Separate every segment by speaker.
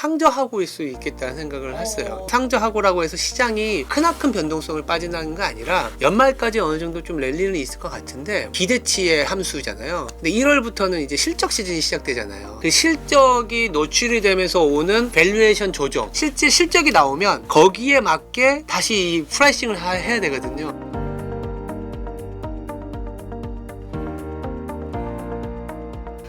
Speaker 1: 상저하고일 수 있겠다는 생각을 했어요. 상저하고라고 해서 시장이 크나큰 변동성을 빠진다는 거 아니라 연말까지 어느 정도 좀 랠리는 있을 것 같은데 기대치의 함수잖아요. 근데 1월부터는 이제 실적 시즌이 시작되잖아요. 그 실적이 노출이 되면서 오는 밸류에이션 조정, 실제 실적이 나오면 거기에 맞게 다시 프라이싱을 해야 되거든요.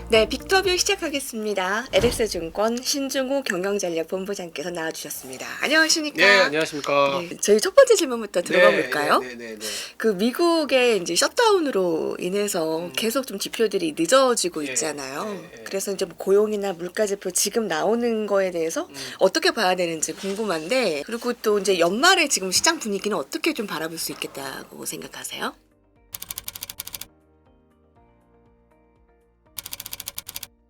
Speaker 2: 네, 빅터뷰 시작하겠습니다. LS증권 신중호 경영전략본부장께서 나와주셨습니다. 안녕하십니까?
Speaker 1: 네, 안녕하십니까?
Speaker 2: 네, 저희 첫 번째 질문부터 들어가 볼까요?
Speaker 1: 네.
Speaker 2: 그 미국의 이제 셧다운으로 인해서 계속 좀 지표들이 늦어지고 있잖아요. 그래서 이제 뭐 고용이나 물가지표 지금 나오는 거에 대해서 어떻게 봐야 되는지 궁금한데, 그리고 또 이제 연말에 지금 시장 분위기는 어떻게 좀 바라볼 수 있겠다고 생각하세요?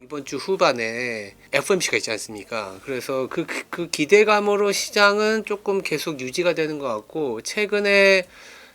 Speaker 1: 이번 주 후반에 FOMC가 있지 않습니까? 그래서 그 기대감으로 시장은 조금 계속 유지가 되는 것 같고, 최근에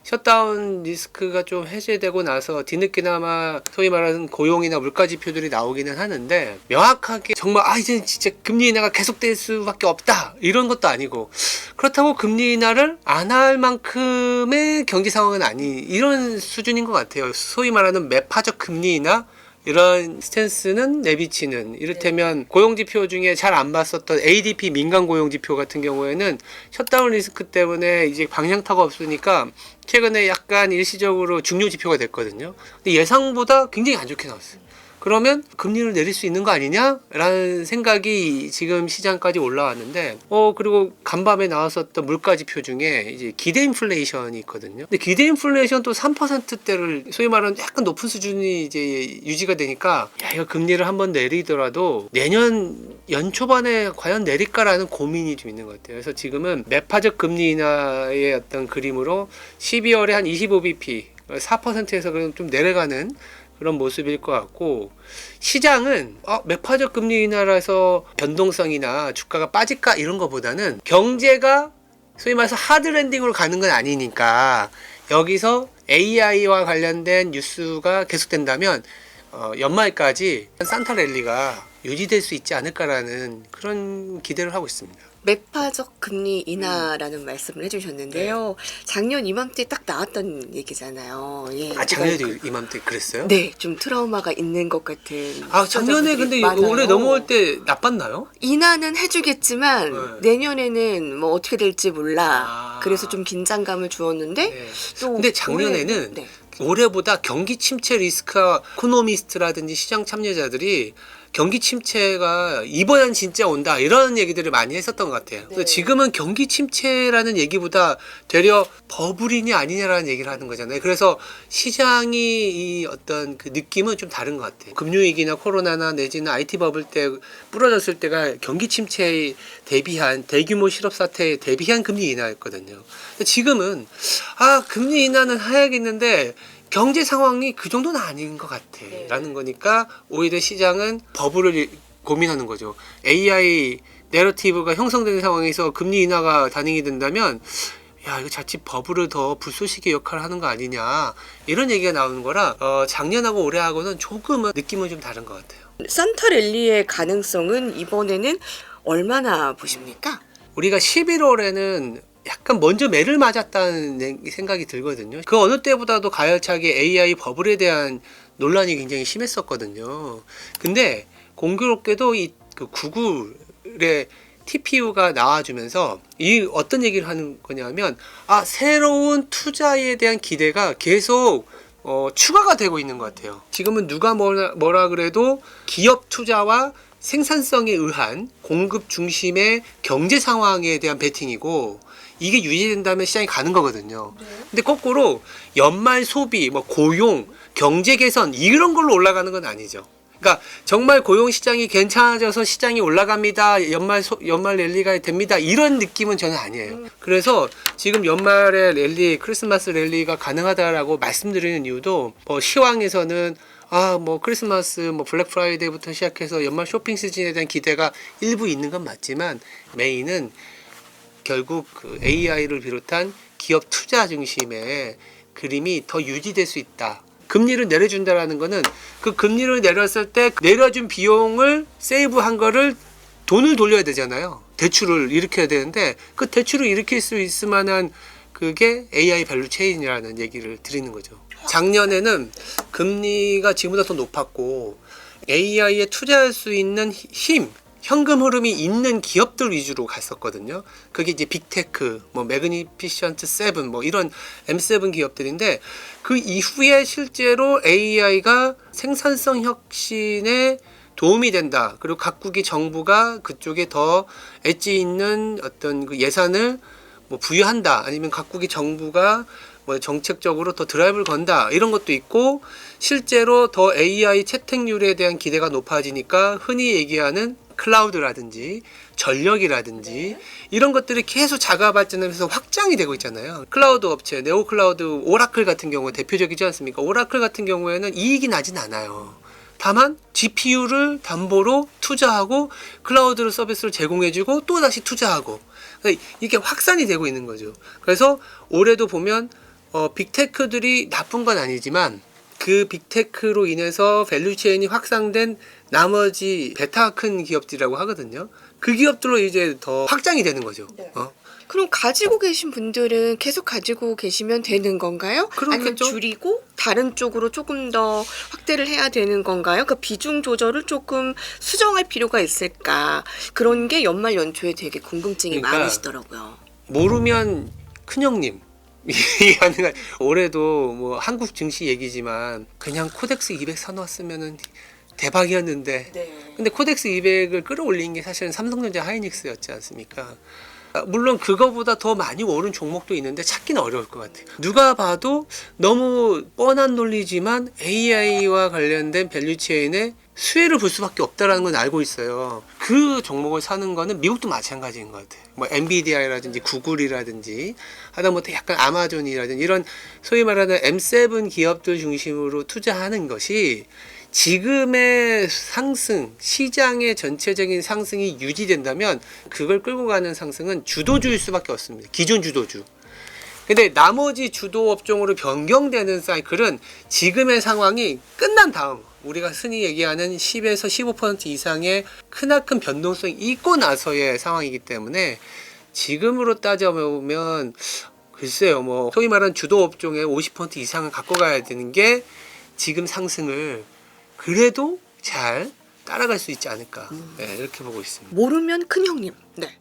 Speaker 1: 셧다운 리스크가 좀 해제되고 나서 뒤늦게나마 소위 말하는 고용이나 물가 지표들이 나오기는 하는데, 명확하게 정말 이제 진짜 금리 인하가 계속될 수밖에 없다 이런 것도 아니고, 그렇다고 금리 인하를 안 할 만큼의 경제 상황은 아니, 이런 수준인 것 같아요. 소위 말하는 매파적 금리 인하 이런 스탠스는 내비치는, 이를테면 고용지표 중에 잘 안 봤었던 ADP 민간 고용지표 같은 경우에는 셧다운 리스크 때문에 이제 방향타가 없으니까 최근에 약간 일시적으로 중요 지표가 됐거든요. 근데 예상보다 굉장히 안 좋게 나왔어요. 그러면 금리를 내릴 수 있는 거 아니냐라는 생각이 지금 시장까지 올라왔는데, 그리고 간밤에 나왔었던 물가 지표 중에 이제 기대 인플레이션이 있거든요. 근데 기대 인플레이션 또 3%대를 소위 말하는 약간 높은 수준이 이제 유지가 되니까, 이거 금리를 한번 내리더라도 내년 연초반에 과연 내릴까라는 고민이 좀 있는 것 같아요. 그래서 지금은 매파적 금리 인하의 어떤 그림으로 12월에 한 25bp 4%에서 좀 내려가는 그런 모습일 것 같고, 시장은 매파적 금리 인하라서 변동성이나 주가가 빠질까 이런 것보다는 경제가 소위 말해서 하드랜딩으로 가는 건 아니니까, 여기서 AI와 관련된 뉴스가 계속된다면 연말까지 산타 랠리가 유지될 수 있지 않을까라는 그런 기대를 하고 있습니다.
Speaker 2: 매파적 금리 인하라는 말씀을 해주셨는데요. 작년 이맘때 딱 나왔던 얘기잖아요. 예,
Speaker 1: 작년에도 이맘때 그랬어요?
Speaker 2: 네, 좀 트라우마가 있는 것 같은.
Speaker 1: 작년에 근데
Speaker 2: 많아요.
Speaker 1: 올해 넘어올 때 나빴나요?
Speaker 2: 인하는 해주겠지만 내년에는 뭐 어떻게 될지 몰라. 그래서 좀 긴장감을 주었는데 또
Speaker 1: 근데 작년에는
Speaker 2: 올해는,
Speaker 1: 올해보다 경기 침체 리스크와 이코노미스트라든지 시장 참여자들이 경기 침체가 이번엔 진짜 온다 이런 얘기들을 많이 했었던 것 같아요. 그래서 지금은 경기 침체라는 얘기보다 되려 버블이냐 아니냐라는 얘기를 하는 거잖아요. 그래서 시장이 이 어떤 그 느낌은 좀 다른 것 같아요. 금융위기나 코로나나 내지는 IT 버블 때 부러졌을 때가 경기 침체에 대비한 대규모 실업 사태에 대비한 금리 인하였거든요. 지금은 금리 인하는 해야겠는데 경제 상황이 그 정도는 아닌 것 같아 라는 거니까, 오히려 시장은 버블을 고민하는 거죠. AI 내러티브가 형성되는 상황에서 금리 인하가 단행이 된다면, 이거 자칫 버블을 더 불쏘시개 역할을 하는 거 아니냐 이런 얘기가 나오는 거라, 작년하고 올해하고는 조금은 느낌은 좀 다른 것 같아요.
Speaker 2: 산타 랠리의 가능성은 이번에는 얼마나 보십니까?
Speaker 1: 우리가 11월에는 약간 먼저 매를 맞았다는 생각이 들거든요. 그 어느 때보다도 가열차게 AI 버블에 대한 논란이 굉장히 심했었거든요. 근데 공교롭게도 그 구글의 TPU가 나와주면서 이 어떤 얘기를 하는 거냐면, 새로운 투자에 대한 기대가 계속 추가가 되고 있는 것 같아요. 지금은 누가 뭐라 그래도 기업 투자와 생산성에 의한 공급 중심의 경제 상황에 대한 베팅이고, 이게 유지된다면 시장이 가는 거거든요. 근데 거꾸로 연말 소비, 고용, 경제 개선 이런 걸로 올라가는 건 아니죠. 그러니까 정말 고용 시장이 괜찮아져서 시장이 올라갑니다, 연말 랠리가 됩니다, 이런 느낌은 저는 아니에요. 그래서 지금 연말에 랠리, 크리스마스 랠리가 가능하다라고 말씀드리는 이유도, 시황에서는 크리스마스, 블랙 프라이데이부터 시작해서 연말 쇼핑 시즌에 대한 기대가 일부 있는 건 맞지만, 메인은 결국 그 AI를 비롯한 기업 투자 중심의 그림이 더 유지될 수 있다. 금리를 내려준다라는 거는 그 금리를 내렸을 때 내려준 비용을 세이브한 거를 돈을 돌려야 되잖아요. 대출을 일으켜야 되는데 그 대출을 일으킬 수 있을 만한 그게 AI 밸류 체인이라는 얘기를 드리는 거죠. 작년에는 금리가 지금보다 더 높았고 AI에 투자할 수 있는 힘, 현금 흐름이 있는 기업들 위주로 갔었거든요. 그게 이제 빅테크, 뭐 매그니피션트 7, 뭐 이런 M7 기업들인데 그 이후에 실제로 AI가 생산성 혁신에 도움이 된다. 그리고 각국의 정부가 그쪽에 더 엣지 있는 어떤 그 예산을 뭐 부여한다. 아니면 각국의 정부가 뭐 정책적으로 더 드라이브를 건다. 이런 것도 있고 실제로 더 AI 채택률에 대한 기대가 높아지니까 흔히 얘기하는 클라우드라든지 전력이라든지 이런 것들이 계속 자가 발전하면서 확장이 되고 있잖아요. 클라우드 업체, 네오클라우드, 오라클 같은 경우 대표적이지 않습니까? 오라클 같은 경우에는 이익이 나진 않아요. 다만 GPU를 담보로 투자하고 클라우드 서비스를 제공해주고 또 다시 투자하고 이게 확산이 되고 있는 거죠. 그래서 올해도 보면 빅테크들이 나쁜 건 아니지만 그 빅테크로 인해서 밸류체인이 확산된 나머지 베타 큰 기업들이라고 하거든요. 그 기업들로 이제 더 확장이 되는 거죠.
Speaker 2: 네. 그럼 가지고 계신 분들은 계속 가지고 계시면 되는 건가요? 아니면
Speaker 1: 그렇겠죠.
Speaker 2: 줄이고 다른 쪽으로 조금 더 확대를 해야 되는 건가요? 그 비중 조절을 조금 수정할 필요가 있을까? 그런 게 연말 연초에 되게 궁금증이
Speaker 1: 그러니까
Speaker 2: 많으시더라고요.
Speaker 1: 모르면 큰형님. 이하는 올해도 뭐 한국 증시 얘기지만 그냥 코덱스 200 사놓았으면은 대박이었는데
Speaker 2: 네.
Speaker 1: 근데 코덱스 200을 끌어올린 게 사실은 삼성전자 하이닉스였지 않습니까? 물론 그거보다 더 많이 오른 종목도 있는데 찾기는 어려울 것 같아요. 누가 봐도 너무 뻔한 논리지만 AI와 관련된 밸류체인에 수혜를 볼 수밖에 없다라는 건 알고 있어요. 그 종목을 사는 거는 미국도 마찬가지인 것 같아요. 뭐 엔비디아라든지 구글이라든지 하다못해 약간 아마존이라든지 이런 소위 말하는 M7 기업들 중심으로 투자하는 것이 지금의 상승, 시장의 전체적인 상승이 유지된다면 그걸 끌고 가는 상승은 주도주일 수밖에 없습니다. 기존 주도주. 근데 나머지 주도 업종으로 변경되는 사이클은 지금의 상황이 끝난 다음 우리가 흔히 얘기하는 10에서 15% 이상의 크나큰 변동성이 있고 나서의 상황이기 때문에 지금으로 따져보면 글쎄요, 뭐 소위 말하는 주도 업종의 50% 이상을 갖고 가야 되는 게 지금 상승을 그래도 잘 따라갈 수 있지 않을까. 네, 이렇게 보고 있습니다.
Speaker 2: 모르면 큰형님. 네.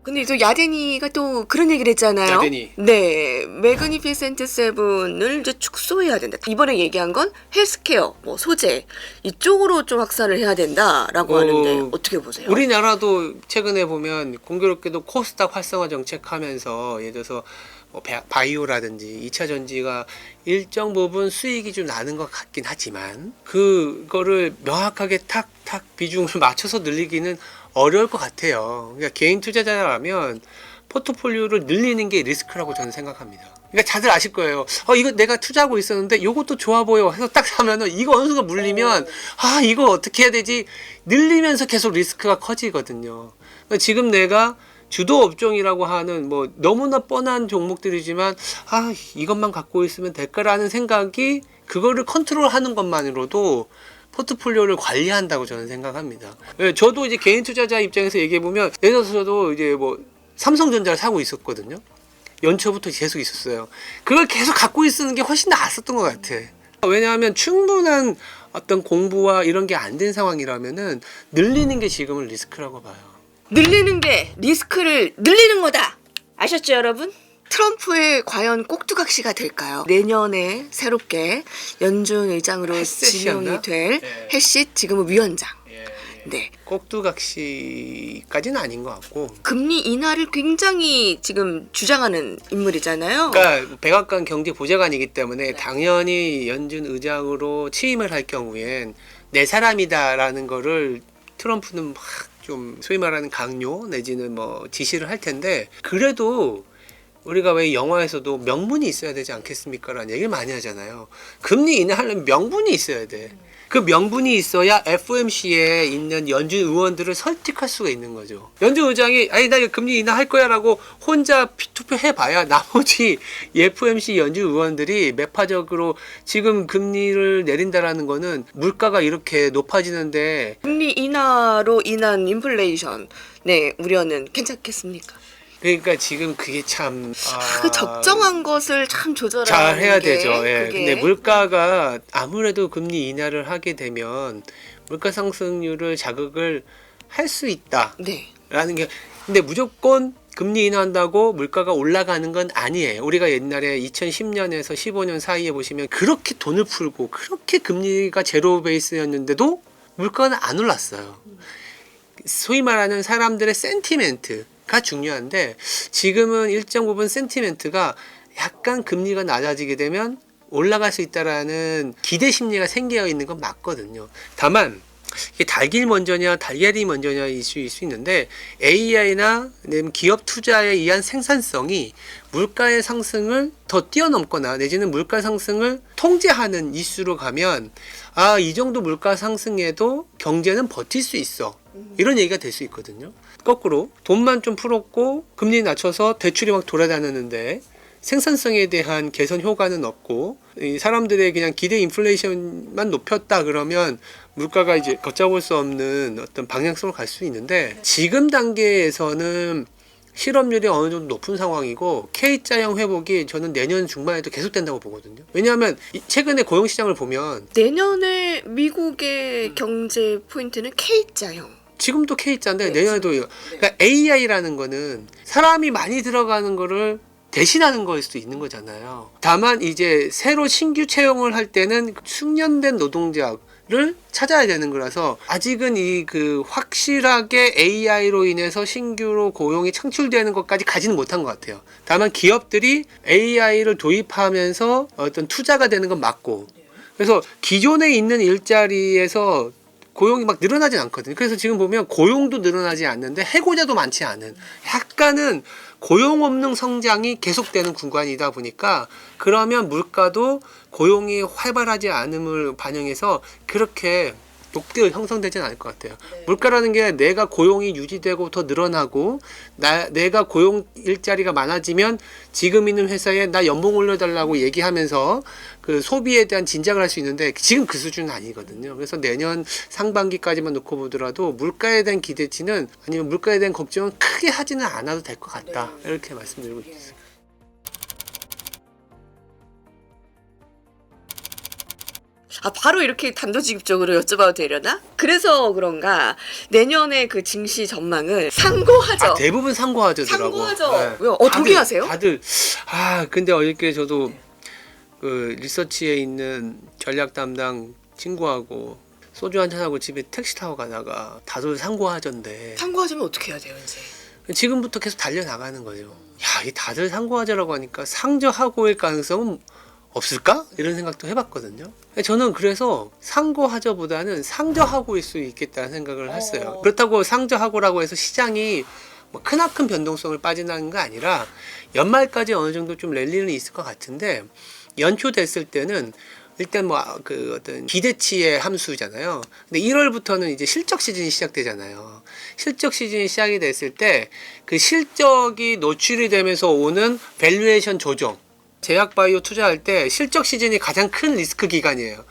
Speaker 2: 근데 또 야데니가 또 그런 얘기를 했잖아요.
Speaker 1: 야데니.
Speaker 2: 네, 매그니피센트 세븐을 이제 축소해야 된다. 이번에 얘기한 건 헬스케어, 뭐 소재 이쪽으로 좀 확산을 해야 된다라고 하는데 어떻게 보세요?
Speaker 1: 우리나라도 최근에 보면 공교롭게도 코스닥 활성화 정책하면서 예를 들어서 뭐 바이오라든지 2차 전지가 일정 부분 수익이 좀 나는 것 같긴 하지만 그거를 명확하게 탁탁 비중을 맞춰서 늘리기는 어려울 것 같아요. 그러니까 개인 투자자라면 포트폴리오를 늘리는 게 리스크라고 저는 생각합니다. 그러니까 다들 아실 거예요. 이거 내가 투자하고 있었는데 이것도 좋아 보여 해서 딱 사면은 이거 어느 순간 물리면 이거 어떻게 해야 되지? 늘리면서 계속 리스크가 커지거든요. 그러니까 지금 내가 주도 업종이라고 하는 뭐 너무나 뻔한 종목들이지만 이것만 갖고 있으면 될까라는 생각이 그거를 컨트롤하는 것만으로도 포트폴리오를 관리한다고 저는 생각합니다. 예, 저도 이제 개인 투자자 입장에서 얘기해 보면 예를 들어서 저도 이제 뭐 삼성전자를 사고 있었거든요. 연초부터 계속 있었어요. 그걸 계속 갖고 있는 게 훨씬 나았었던 것 같아. 왜냐하면 충분한 어떤 공부와 이런 게 안 된 상황이라면은 늘리는 게 지금은 리스크라고 봐요.
Speaker 2: 늘리는 게 리스크를 늘리는 거다. 아셨죠, 여러분? 트럼프의 과연 꼭두각시가 될까요? 내년에 새롭게 연준 의장으로
Speaker 1: 햇셋이었나?
Speaker 2: 지명이 될
Speaker 1: 예.
Speaker 2: 햇싯 지금은 위원장.
Speaker 1: 예,
Speaker 2: 네.
Speaker 1: 꼭두각시까지는 아닌 것 같고.
Speaker 2: 금리 인하를 굉장히 지금 주장하는 인물이잖아요.
Speaker 1: 그러니까 백악관 경제보좌관이기 때문에 당연히 연준 의장으로 취임을 할 경우엔 내 사람이다라는 거를 트럼프는 막 좀 소위 말하는 강요 내지는 뭐 지시를 할 텐데 그래도 우리가 왜 영화에서도 명분이 있어야 되지 않겠습니까? 라는 얘기를 많이 하잖아요. 금리 인하하려면 명분이 있어야 돼. 그 명분이 있어야 FOMC에 있는 연준 의원들을 설득할 수가 있는 거죠. 연준 의장이 아니 나 이거 금리 인하할 거야라고 혼자 투표해봐야 나머지 FOMC 연준 의원들이 매파적으로 지금 금리를 내린다라는 거는 물가가 이렇게 높아지는데
Speaker 2: 금리 인하로 인한 인플레이션의 우려는 괜찮겠습니까?
Speaker 1: 그러니까 지금 그게 참
Speaker 2: 그 적정한 것을 참 조절하는
Speaker 1: 잘 해야
Speaker 2: 게
Speaker 1: 되죠. 예.
Speaker 2: 그게
Speaker 1: 근데 물가가 아무래도 금리 인하를 하게 되면 물가 상승률을 자극을 할 수 있다라는
Speaker 2: 네.
Speaker 1: 게 근데 무조건 금리 인하한다고 물가가 올라가는 건 아니에요. 우리가 옛날에 2010년에서 15년 사이에 보시면 그렇게 돈을 풀고 그렇게 금리가 제로 베이스였는데도 물가는 안 올랐어요. 소위 말하는 사람들의 센티멘트가 중요한데 지금은 일정 부분 센티멘트가 약간 금리가 낮아지게 되면 올라갈 수 있다라는 기대 심리가 생겨 있는 건 맞거든요. 다만 이게 닭이 먼저냐 달걀이 먼저냐 이슈일 수 있는데 AI나 기업 투자에 의한 생산성이 물가의 상승을 더 뛰어넘거나 내지는 물가 상승을 통제하는 이슈로 가면 아, 이 정도 물가 상승에도 경제는 버틸 수 있어. 이런 얘기가 될 수 있거든요. 거꾸로 돈만 좀 풀었고 금리 낮춰서 대출이 막 돌아다니는데 생산성에 대한 개선 효과는 없고 이 사람들의 그냥 기대 인플레이션만 높였다 그러면 물가가 이제 걷잡을 수 없는 어떤 방향성으로 갈 수 있는데 지금 단계에서는 실업률이 어느 정도 높은 상황이고 K자형 회복이 저는 내년 중반에도 계속된다고 보거든요. 왜냐하면 최근에 고용시장을 보면
Speaker 2: 내년에 미국의 경제 포인트는 K자형.
Speaker 1: 지금도 K자인데
Speaker 2: 네,
Speaker 1: 내년에도 그러니까 AI라는 거는 사람이 많이 들어가는 거를 대신하는 거일 수도 있는 거잖아요. 다만 이제 새로 신규 채용을 할 때는 숙련된 노동자를 찾아야 되는 거라서 아직은 이 그 확실하게 AI로 인해서 신규로 고용이 창출되는 것까지 가지는 못한 것 같아요. 다만 기업들이 AI를 도입하면서 어떤 투자가 되는 건 맞고 그래서 기존에 있는 일자리에서 고용이 막 늘어나진 않거든요. 그래서 지금 보면 고용도 늘어나지 않는데 해고자도 많지 않은 약간은 고용 없는 성장이 계속되는 구간이다 보니까 그러면 물가도 고용이 활발하지 않음을 반영해서 그렇게 높게 형성되지는 않을 것 같아요.
Speaker 2: 네.
Speaker 1: 물가라는 게 내가 고용이 유지되고 더 늘어나고 내가 고용 일자리가 많아지면 지금 있는 회사에 나 연봉 올려달라고 얘기하면서 그 소비에 대한 진작을 할 수 있는데 지금 그 수준은 아니거든요. 그래서 내년 상반기까지만 놓고 보더라도 물가에 대한 기대치는 아니면 물가에 대한 걱정은 크게 하지는 않아도 될 것 같다. 이렇게 말씀드리고 있습니다.
Speaker 2: 아, 바로 이렇게 단도직입적으로 여쭤봐도 되려나? 그래서 그런가 내년에 그 증시 전망을 상고하죠.
Speaker 1: 아, 대부분 상고하죠더라고.
Speaker 2: 상고하죠. 왜요? 동의하세요?
Speaker 1: 다들 근데 어저께 저도 그 리서치에 있는 전략 담당 친구하고 소주 한잔 하고 집에 택시 타고 가다가 다들 상고하전데
Speaker 2: 상고하자면 어떻게 해야 돼요, 이제?
Speaker 1: 지금부터 계속 달려나가는 거예요. 야, 이 다들 상고하자라고 하니까 상저하고일 가능성은 없을까? 이런 생각도 해봤거든요. 저는 그래서 상고하저보다는 상저하고일 수 있겠다는 생각을 했어요. 그렇다고 상저하고라고 해서 시장이 뭐 크나큰 변동성을 빠진다는 거 아니라 연말까지 어느 정도 좀 랠리는 있을 것 같은데 연초 됐을 때는 일단 뭐 그 어떤 기대치의 함수잖아요. 근데 1월부터는 이제 실적 시즌이 시작되잖아요. 실적 시즌이 시작이 됐을 때 그 실적이 노출이 되면서 오는 밸류에이션 조정. 제약바이오 투자할 때 실적 시즌이 가장 큰 리스크 기간이에요.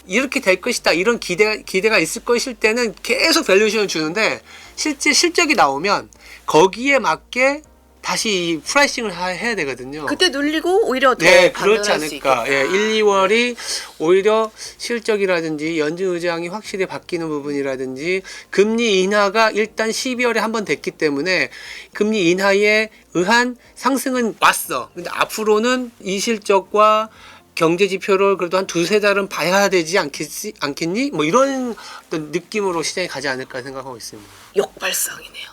Speaker 1: 이렇게 될 것이다. 이런 기대가 있을 것일 때는 계속 밸류에이션을 주는데 실제 실적이 나오면 거기에 맞게 다시 프라이싱을 해야 되거든요.
Speaker 2: 그때 눌리고 오히려 더
Speaker 1: 네,
Speaker 2: 반응을
Speaker 1: 그렇지
Speaker 2: 할 수
Speaker 1: 않을까.
Speaker 2: 있겠다.
Speaker 1: 예, 1, 2월이 오히려 실적이라든지 연준 의장이 확실히 바뀌는 부분이라든지 금리 인하가 일단 12월에 한 번 됐기 때문에 금리 인하에 의한 상승은 왔어. 근데 앞으로는 이 실적과 경제 지표를 그래도 한 두세 달은 봐야 되지 않겠니? 뭐 이런 어떤 느낌으로 시장이 가지 않을까 생각하고 있습니다.
Speaker 2: 역발상이네요.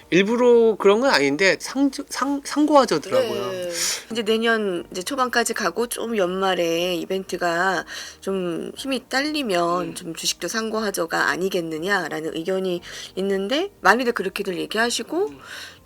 Speaker 1: 일부러 그런 건 아닌데 상고하더라고요.
Speaker 2: 네. 이제 내년 이제 초반까지 가고 좀 연말에 이벤트가 좀 힘이 딸리면 좀 주식도 상고하저가 아니겠느냐라는 의견이 있는데 많이들 그렇게들 얘기하시고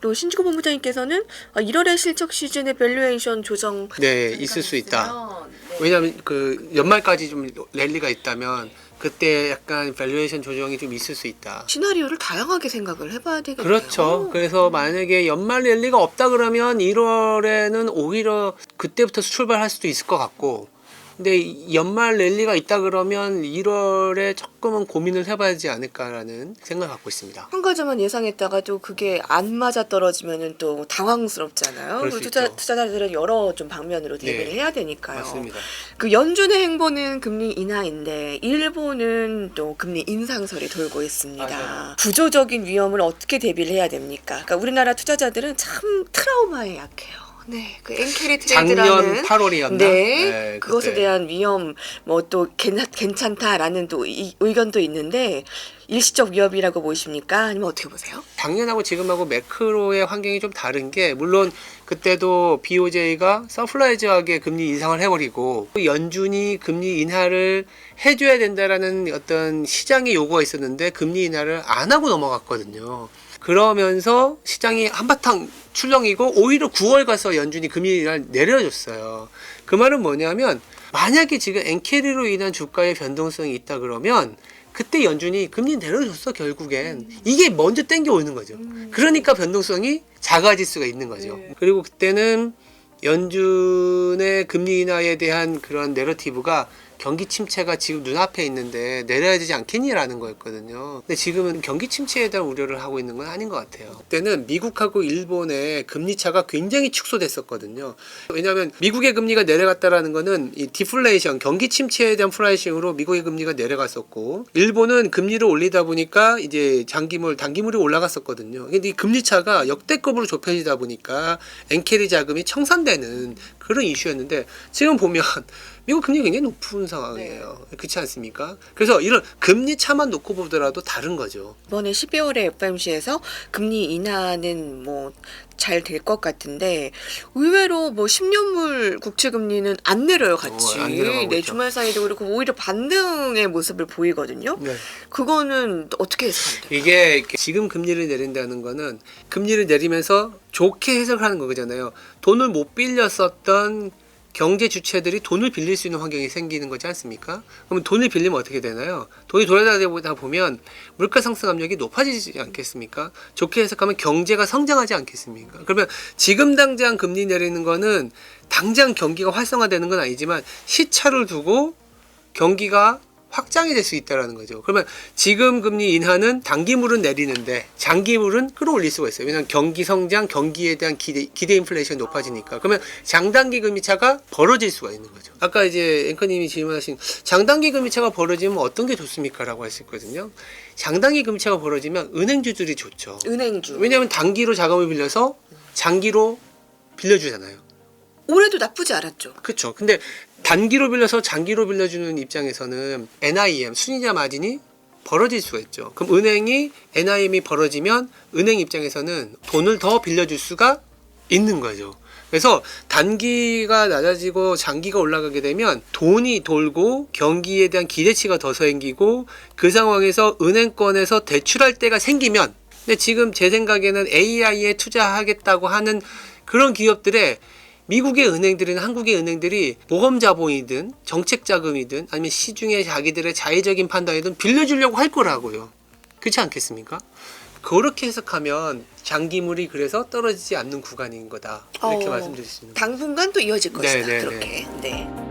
Speaker 2: 또 신주고 본부장님께서는 1월에 실적 시즌에 밸류에이션 조정
Speaker 1: 네, 있을 수 있다.
Speaker 2: 있으면, 네.
Speaker 1: 왜냐하면 그 연말까지 좀 랠리가 있다면 그때 약간 밸류에이션 조정이 좀 있을 수 있다.
Speaker 2: 시나리오를 다양하게 생각을 해봐야 되겠네요.
Speaker 1: 그렇죠. 그래서 만약에 연말 랠리가 없다 그러면 1월에는 오히려 그때부터 출발할 수도 있을 것 같고, 근데 이 연말 랠리가 있다 그러면 1월에 조금은 고민을 해봐야 하지 않을까라는 생각을 갖고 있습니다.
Speaker 2: 한 가지만 예상했다가 또 그게 안 맞아 떨어지면은 또 당황스럽잖아요.
Speaker 1: 그럴 수
Speaker 2: 그리고
Speaker 1: 있죠.
Speaker 2: 투자자들은 여러 좀 방면으로 대비를
Speaker 1: 네.
Speaker 2: 해야 되니까요.
Speaker 1: 맞습니다.
Speaker 2: 그 연준의 행보는 금리 인하인데 일본은 또 금리 인상설이 돌고 있습니다.
Speaker 1: 맞아요.
Speaker 2: 구조적인 위험을 어떻게 대비를 해야 됩니까? 그러니까 우리나라 투자자들은 참 트라우마에 약해요. 네, 그 엔캐리
Speaker 1: 작년
Speaker 2: 트레이드라는
Speaker 1: 8월이었나?
Speaker 2: 네, 그것에
Speaker 1: 그때.
Speaker 2: 대한 위험 뭐 또 괜찮다라는 또 의견도 있는데 일시적 위협이라고 보십니까? 아니면 어떻게 보세요?
Speaker 1: 작년하고 지금하고 매크로의 환경이 좀 다른 게, 물론 그때도 BOJ가 서프라이즈하게 금리 인상을 해버리고 연준이 금리 인하를 해줘야 된다라는 어떤 시장의 요구가 있었는데 금리 인하를 안 하고 넘어갔거든요. 그러면서 시장이 한바탕 출렁이고 오히려 9월 가서 연준이 금리 인하를 내려줬어요. 그 말은 뭐냐면, 만약에 지금 엔캐리로 인한 주가의 변동성이 있다 그러면 그때 연준이 금리 내려줬어. 결국엔 이게 먼저 땡겨 오는 거죠. 그러니까 변동성이 작아질 수가 있는 거죠. 그리고 그때는 연준의 금리 인하에 대한 그런 내러티브가 경기 침체가 지금 눈앞에 있는데 내려야 되지 않겠니라는 거였거든요. 근데 지금은 경기 침체에 대한 우려를 하고 있는 건 아닌 것 같아요. 그때는 미국하고 일본의 금리 차가 굉장히 축소됐었거든요. 왜냐하면 미국의 금리가 내려갔다라는 거는 이 디플레이션, 경기 침체에 대한 프라이싱으로 미국의 금리가 내려갔었고, 일본은 금리를 올리다 보니까 이제 단기물이 올라갔었거든요. 근데 이 금리 차가 역대급으로 좁혀지다 보니까 엔캐리 자금이 청산되는 그런 이슈였는데, 지금 보면 미국 금리가 굉장히 높은 상황이에요. 그렇지 않습니까? 그래서 이런 금리 차만 놓고 보더라도 다른 거죠.
Speaker 2: 이번에 12월에 FOMC에서 금리 인하는 뭐 잘 될 것 같은데 의외로 뭐 10년물 국채 금리는 안 내려요, 같이.
Speaker 1: 안 내려가고
Speaker 2: 네,
Speaker 1: 있죠.
Speaker 2: 주말 사이도 그렇고 오히려 반등의 모습을 보이거든요.
Speaker 1: 네.
Speaker 2: 그거는 어떻게 해석하면 돼요?
Speaker 1: 이게 지금 금리를 내린다는 거는 금리를 내리면서 좋게 해석하는 거잖아요. 돈을 못 빌렸었던 경제 주체들이 돈을 빌릴 수 있는 환경이 생기는 거지 않습니까? 그러면 돈을 빌리면 어떻게 되나요? 돈이 돌아다니다 보면 물가 상승 압력이 높아지지 않겠습니까? 좋게 해석하면 경제가 성장하지 않겠습니까? 그러면 지금 당장 금리 내리는 거는 당장 경기가 활성화되는 건 아니지만 시차를 두고 경기가 확장이 될 수 있다는 거죠. 그러면 지금 금리 인하는 단기물은 내리는데 장기물은 끌어올릴 수가 있어요. 왜냐하면 경기 성장, 경기에 대한 기대 인플레이션이 높아지니까. 그러면 장단기 금리 차가 벌어질 수가 있는 거죠. 아까 이제 앵커님이 질문하신 장단기 금리 차가 벌어지면 어떤 게 좋습니까? 라고 하셨거든요. 장단기 금리 차가 벌어지면 은행주들이 좋죠.
Speaker 2: 은행주.
Speaker 1: 왜냐하면 단기로 자금을 빌려서 장기로 빌려주잖아요.
Speaker 2: 올해도 나쁘지 않았죠.
Speaker 1: 그렇죠. 근데 단기로 빌려서 장기로 빌려주는 입장에서는 NIM, 순이자 마진이 벌어질 수가 있죠. 그럼 은행이 NIM이 벌어지면 은행 입장에서는 돈을 더 빌려줄 수가 있는 거죠. 그래서 단기가 낮아지고 장기가 올라가게 되면 돈이 돌고 경기에 대한 기대치가 더 생기고, 그 상황에서 은행권에서 대출할 때가 생기면, 근데 지금 제 생각에는 AI에 투자하겠다고 하는 그런 기업들의 미국의 은행들이나 한국의 은행들이 모험 자본이든 정책 자금이든 아니면 시중에 자기들의 자의적인 판단이든 빌려주려고 할 거라고요. 그렇지 않겠습니까? 그렇게 해석하면 장기물이 그래서 떨어지지 않는 구간인 거다. 이렇게 말씀드릴 수 있는 거죠.
Speaker 2: 당분간 또 이어질 것이다.
Speaker 1: 네, 네,
Speaker 2: 그렇게. 네.